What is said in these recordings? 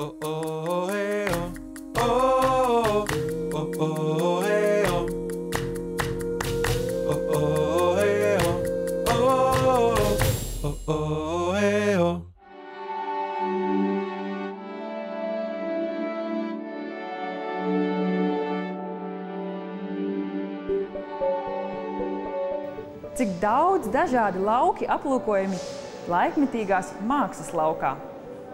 Oh oh hey oh, oh oh oh hey oh, oh oh hey oh, oh oh hey oh. Cik daudz dažādi lauki aplūkojami laikmetīgās mākslas laukā.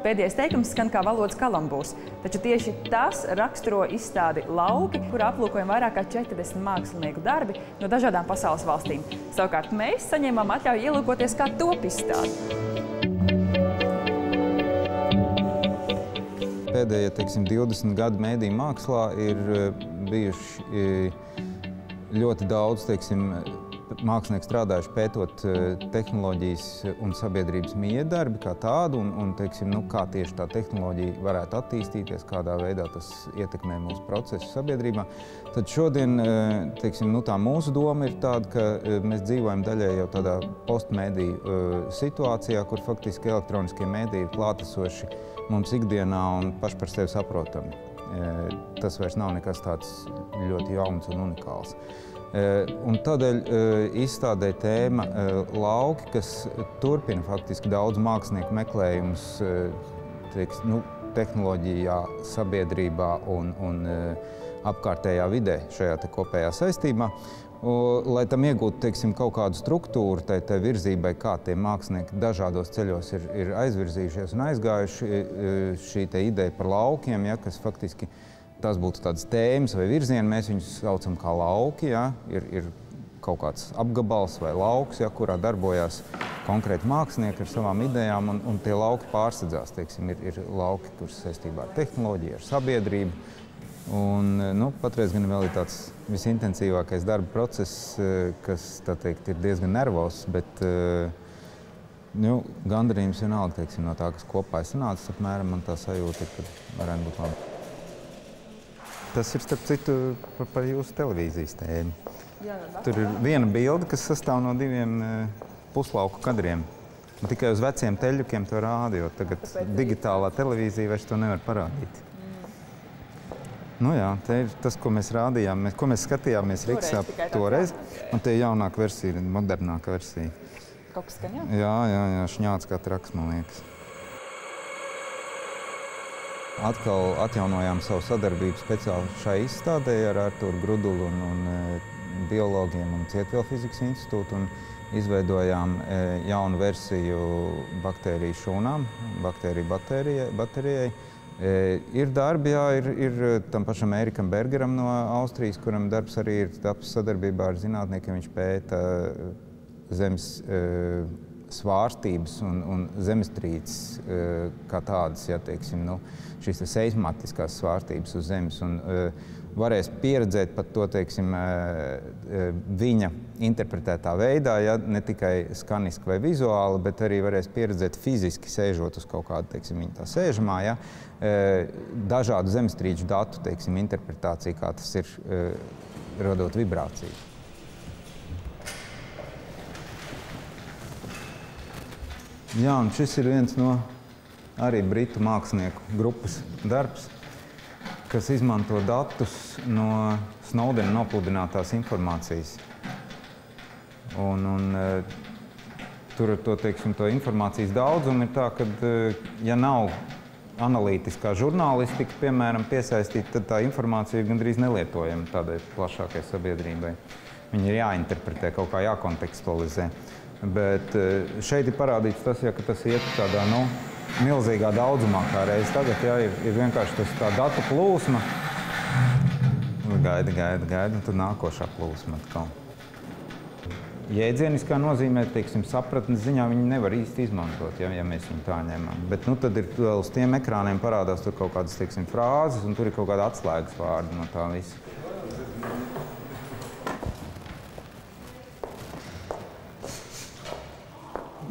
Pēdējais teikums skan kā valodas kalambūrs, taču tieši tas raksturo izstādi Lauki, kur aplūkojam vairāk kā 40 mākslinieku darbi no dažādām pasaules valstīm. Savukārt mēs saņēmām atļauju ielūkoties kā top izstādi. Pēdējie, 20 gadu mēdīju mākslā ir bijuši ļoti daudz, mākslinieki strādājuši pētot tehnoloģijas un sabiedrības miedarbi kā tādu, kā tieši tā tehnoloģija varētu attīstīties, kādā veidā tas ietekmē mūsu procesu sabiedrībā. Tad šodien, tā mūsu doma ir tāda, ka mēs dzīvojam daļai jau tādā postmēdiju situācijā, kur faktiski elektroniskie mēdīji ir klātesoši mums ikdienā un paši par sevi saprotami. Tas vairs nav nekas tāds ļoti jauns un unikāls. Un tādēļ izstādē tēma lauki, kas turpina faktiski daudz mākslinieku meklējumus tehnoloģijā, sabiedrībā un apkārtējā vidē šajā kopējā saistībā. Lai tam iegūtu kaut kādu struktūru, tai virzībai, kā tie mākslinieki dažādos ceļos ir aizvirzījušies un aizgājuši, šī ideja par laukiem, kas faktiski tas būtu tādas tēmas vai virzieni, mēs viņus saucam kā lauki, ir kaut kāds apgabals vai lauks, kurā darbojās konkrēti mākslinieki ar savām idejām, un tie lauki pārsedzās, ir lauki, kuras saistībā ar tehnoloģiju, ar sabiedrību. Un, patreiz gan vēl ir tāds visintensīvākais darba process, kas, tā teikt, ir diezgan nervos, bet gandarījums vienalga, no tā, kas kopā ir sanācis, apmēram man tā sajūta, ka varētu būt labi. Tas ir, starp citu, par jūsu televīzijas tēmu. Tur ir viena bilde, kas sastāv no 2 puslauku kadriem. Un tikai uz veciem teļukiem to rāda, jo tagad digitālā televīzija vairs to nevar parādīt. Te ir tas, ko mēs rādījām, ko mēs skatījāmies Riksā toreiz. Un te jaunāka versija, modernāka versija. Kaut kas skan, jā? Jā, šņāts kā traks, man liekas. Atkal atjaunojām savu sadarbību speciāli šai izstādē ar Arturu Grudulu un biologiem un Cietvielu institūtu un izveidojām jaunu versiju baktēriju šūnām, baktēriju baterijai. Ir darbi, ir tam pašam Ērikam Bergeram no Austrijas, kuram darbs arī ir tapis sadarbībā ar zinātniekiem. Viņš pēta zemes svārstības un zemestrīces kā tādas, šīs seismatiskās svārstības uz zemes. Un varēs pieredzēt pat to, viņa interpretētā veidā, ne tikai skaniski vai vizuāli, bet arī varēs pieredzēt fiziski, sēžot uz kaut kādu, viņa tā sēžamā, dažādu zemestrīču datu, interpretāciju, kā tas ir radot vibrāciju. Jā, un šis ir viens no arī britu mākslinieku grupas darbs, kas izmanto datus no Snowdena nopludinātās informācijas. Tur ar to informācijas daudzumu ir tā, ka, ja nav analītiskā žurnālistika, piemēram, piesaistīta, tad tā informācija ir gandrīz nelietojama tādai plašākai sabiedrībai. Viņa ir jāinterpretē, kaut kā jākontekstualizē. Bet šeit ir parādīts tas, ka tas iet tādā, milzīgā daudzumā kā reiz tagad, ir vienkārši tas tā datu plūsma. Gaida, un tad nākošā plūsma atkal. Jēdzieniskā nozīmē, sapratnes ziņā viņi nevar īsti izmantot, ja mēs viņu tā ņemam. Bet tad ir vēl uz tiem ekrāniem parādās tur kaut kādas, frāzes, un tur ir kaut kāda atslēgas vārdi no tā visa.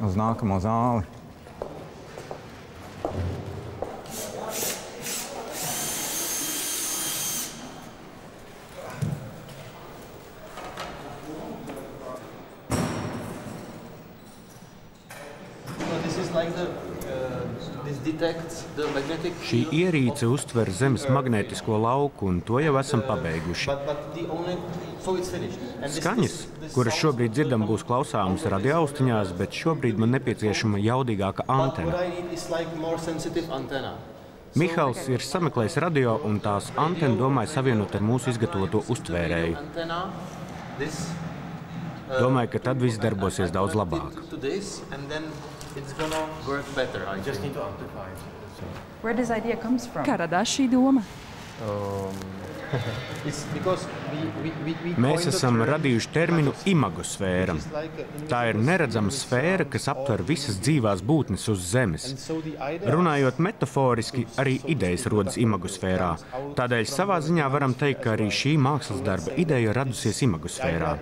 Uz nākamo zāli. So this is like this Šī ierīce uztver Zemes magnētisko lauku, un to jau esam pabeiguši. Skaņas, kuras šobrīd dzirdam, būs klausāmas radioaustiņās, bet šobrīd man nepieciešama jaudīgāka antena. Mihals ir sameklējis radio, un tās antenu domāja savienot ar mūsu izgatavoto uztvērēju. Domāju, ka tad viss darbosies daudz labāk. Kā radās šī doma? Mēs esam radījuši terminu imagosfēra. Tā ir neredzama sfēra, kas aptver visas dzīvās būtnes uz Zemes. Runājot metaforiski, arī idejas rodas imagosfērā. Tādēļ savā ziņā varam teikt, ka arī šī mākslas darba ideja radusies imagosfērā.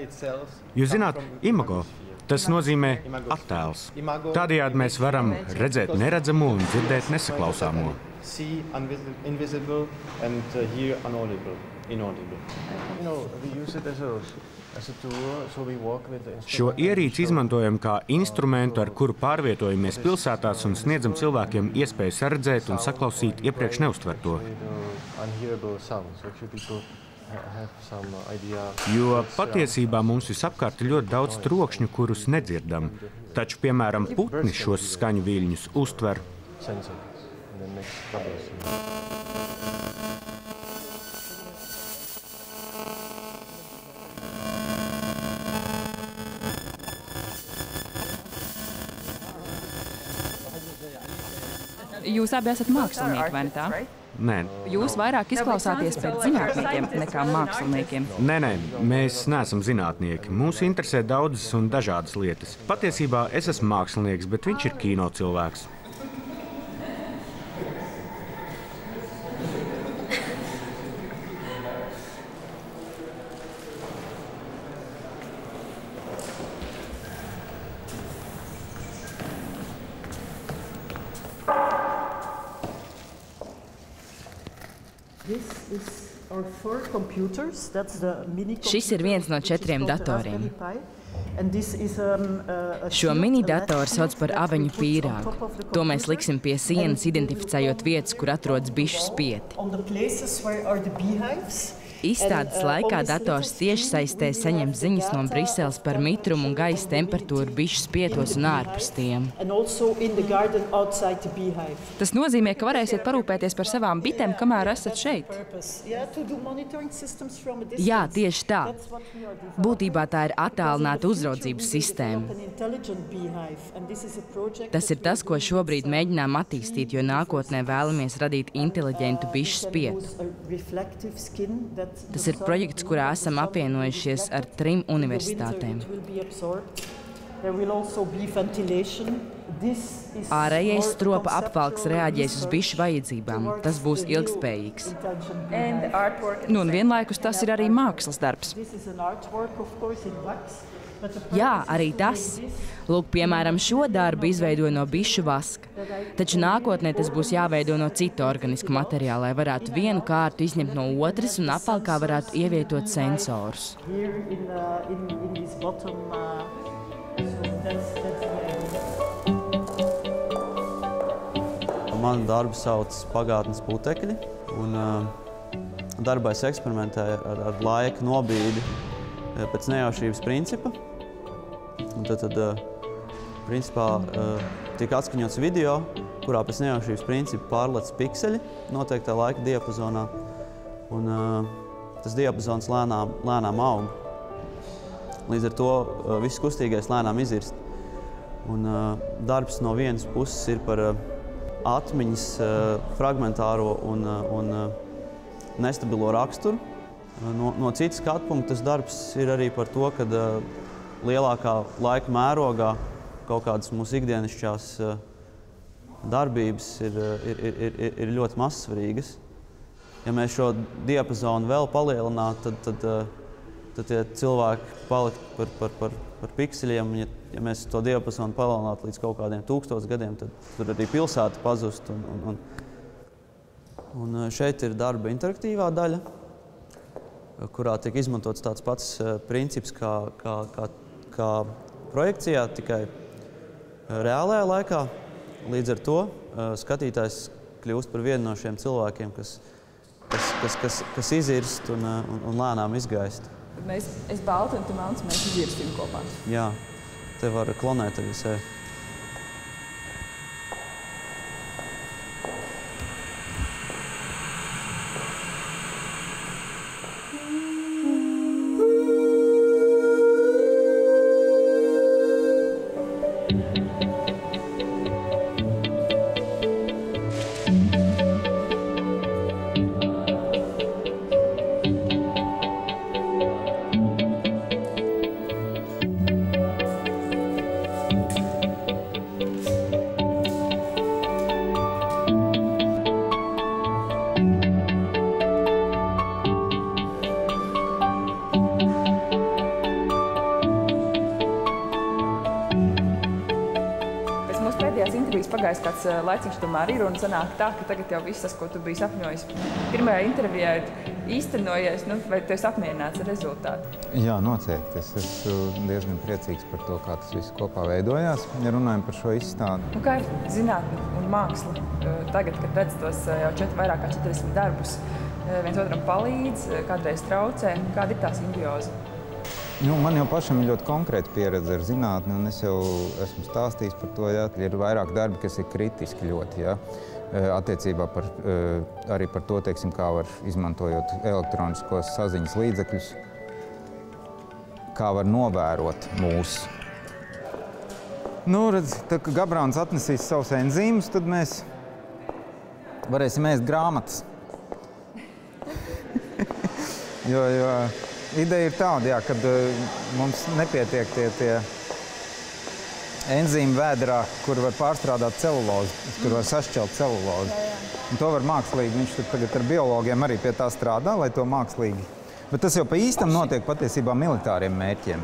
Jūs zināt, imago, tas nozīmē attēls. Tādējādi mēs varam redzēt neredzamo un dzirdēt nesaklausāmo. Šo ierīci izmantojam kā instrumentu, ar kuru pārvietojamies pilsētās un sniedzam cilvēkiem iespēju saredzēt un saklausīt iepriekš neuztverto. Jo patiesībā mums visapkārt ir ļoti daudz trokšņu, kurus nedzirdam. Taču, piemēram, putni šos skaņu viļņus uztver. Jūs abi esat mākslinieki, vai ne tā? Nē. Jūs vairāk izklausāties pēc zinātniekiem nekā māksliniekiem. Nē, mēs neesam zinātnieki. Mūs interesē daudzas un dažādas lietas. Patiesībā es esmu mākslinieks, bet viņš ir kino cilvēks. Šis ir viens no 4 datoriem. Šo mini-datoru sauc par aveņu pīrāgu. To mēs liksim pie sienas, identificējot vietas, kur atrodas bišu spieti. Izstādes laikā dators tiešsaistē saņem ziņas no Briseles par mitrumu un gaisa temperatūru bišu spietos un ārpus tiem. Tas nozīmē, ka varēsiet parūpēties par savām bitēm, kamēr esat šeit. Jā, tieši tā. Būtībā tā ir attālināta uzraudzības sistēma. Tas ir tas, ko šobrīd mēģinām attīstīt, jo nākotnē vēlamies radīt inteliģentu bišu spietu. Tas ir projekts, kurā esam apvienojušies ar 3 universitātēm. Ārējais stropa apvalks reaģēs uz bišu vajadzībām. Tas būs ilgspējīgs. Un vienlaikus tas ir arī mākslas darbs. Jā, arī tas. Lūk, piemēram, šo darbu izveidoja no bišu vaska. Taču nākotnē tas būs jāveido no cita organiska materiāla, lai varētu vienu kārtu izņemt no otras un apvalkā varētu ievietot sensorus. Manu darbu sauc pagātnes putekļi, un darbā es eksperimentēju ar laika nobīdi pēc nejaušības principa. Un tad principā, tiek atskaņots video, kurā pēc nejaušības principa pārlec pikseļi noteiktā laika diapazonā. Un tas diapazons lēnām aug. Līdz ar to viss kustīgais lēnām izirst. Un darbs no vienas puses ir par atmiņas fragmentāro un nestabilo raksturu. No citas skatu punkta tas darbs ir arī par to, ka lielākā laika mērogā kaut kādas mūsu ikdienišķās darbības ir ļoti mazsvarīgas. Ja mēs šo diapazonu vēl palielinātu, tad tie cilvēki paliktu par pikseļiem. Ja mēs to diapazonu palielinātu līdz kaut kādiem 1000 gadiem, tad tur arī pilsēta pazust. Un šeit ir darba interaktīvā daļa, kurā tiek izmantots tāds pats princips kā projekcijā, tikai reālajā laikā. Līdz ar to skatītājs kļūst par vienu no šiem cilvēkiem, kas izirst un lēnām izgaist. Es baltu un tu melns, mēs izirstim kopā. Jā, te var klonēt arī sevi. Pēdējās intervijas pagājis kāds laiciņš tomēr ir un sanāk tā, ka tagad jau viss tas, ko tu biji sapņojis pirmajā intervijā, ir īstenojies, vai tu esi apmierināts ar rezultātu? Jā, noteikti. Es esmu diezgan priecīgs par to, kā tas viss kopā veidojās, ja runājam par šo izstādi. Kā ir zinātne un māksla tagad, kad redz tos jau vairāk kā 40 darbus, viens otram palīdz, kādreiz traucē, kāda ir tā simbioze? Man jau pašam ir ļoti konkrēta pieredze ar zinātni, un es jau esmu stāstījis par to, ka ir vairāk darbi, kas ir kritiski ļoti, attiecībā arī par to, teiksim, kā var izmantojot elektroniskos saziņas līdzekļus, kā var novērot mūs. Redz, tad, kad Gabrāns atnesīs savus enzīmus, tad mēs varēsim ēst grāmatas. jo ideja ir tāda, kad mums nepietiek tie enzīmi vēderā, kur var pārstrādāt celulozi, kur var sašķelt celulozi. Un to var mākslīgi, viņš tagad ar biologiem arī pie tā strādā, lai to mākslīgi. Bet tas jau pa īstam notiek patiesībā militāriem mērķiem.